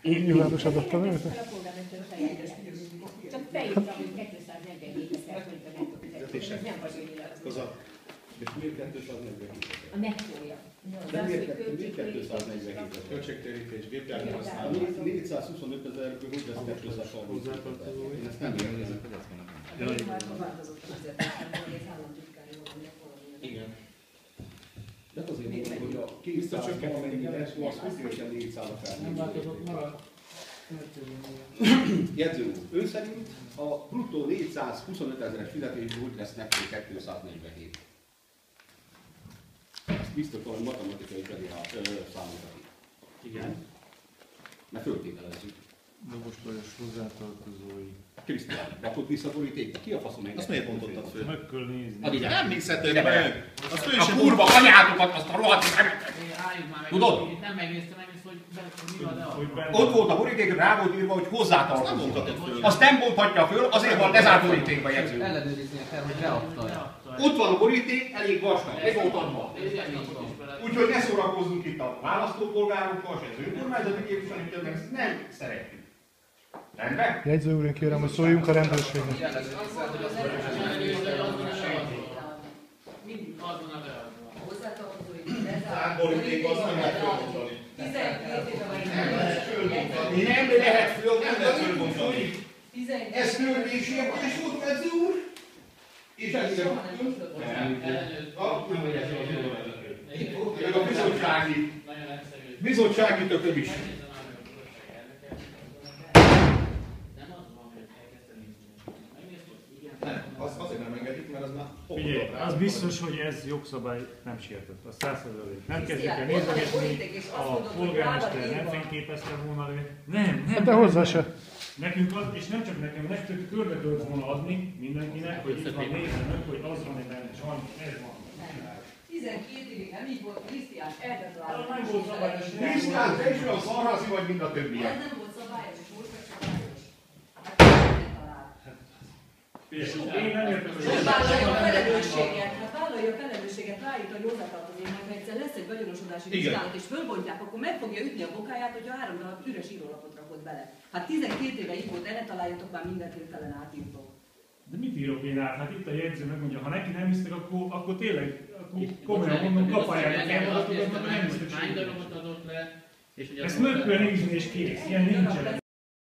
Nyilvános adattal nem? Csak beírtam, hogy 247-et kell költeni, ez nem vagy annyira. És miért 247? A nettója. De miért 247? Költségtérítés, gépjármű használat. 425 ezerből hogy lesz 230 ezer? Én ezt nem értem. Igen. De azért mondom, hogy a 200 valamennyire, azt hogy jöjjön 400 a felmérését. Jegyző úr, ön szerint a bruttó 425 ezeres fizetésből úgy lesz nettó 247. Ezt biztos valami matematikai számokat. Igen. Mert föltételezzük. De most olyas hozzátartozói. Krisztián, rakott vissza borítékba. Ki a faszom engem? Azt miért bontottad föl? Meg kell nézni. Nem nézheted meg! Azt ő is a kurva anyátokat, azt a rohadt Tudod? Nem megnéztem, hogy mi van, de ott volt a boríték, rá volt írva, hogy hozzátartozó. nem bontatod föl. Azt nem bonthatja föl, azért van lezárt borítékba jegyző. ellenőriznie kell, hogy beadta. Ott van a boríték, elég vastag, ez volt adva. Úgyhogy ne szórakozzunk itt a választópolgárokkal, se az önkormányzati képviselőkkel, mert ezt nem szeretjük. Rendben? Jegyző úr, én kérem, hogy szóljunk a rendőrségnek. Mindig azon a beadva. Hát boríték, azt nem lehet fölbontani. 12 éve vagy Nem lehet fölbontani. Ez törvénysértés volt, jegyző úr? És ezzel a bizottsági tököm is. Nem, azért nem engedik, mert az már Figyelj, az biztos, hogy ez jogszabály nem sértett. Az 100%. Nem kezdjük el nézegetni, a polgármester nem fényképezte volna le. Nem. De hozzá se. Nekünk az, és nem csak nekem, nekünk körbe tudod volna adni mindenkinek, hogy itt van nézzenek, hogy az van, hogy benne, sajnos ez van. 12 évig nem így volt, Krisztián, elbetalálta. Nem volt szabályos. Krisztián, te is olyan szarhazi vagy, mint a többiek. Ez nem volt szabályos, és most csak szabályos. Én nem értem, hogy Vállalja a felelősséget, vállalja a felelősséget, rájut, hogy hozzátartozik, majd ha egyszer lesz egy vagyonosodási vizsgálat és fölbontják, akkor meg fogja ütni a bokáját, hogyha 3 darab üres írólapot rakott bele. Hát 12 éve így volt, ne találjatok már mindent hirtelen átírtok. De mit írok én át? Hát itt a jegyző megmondja, ha neki nem hisztek, akkor tényleg, akkor komolyan mondom, kapálják el adatokat, akkor nem hisztek hány darabot adott le, és hogy ezt meg kell nézni és kész, ilyen nincsen.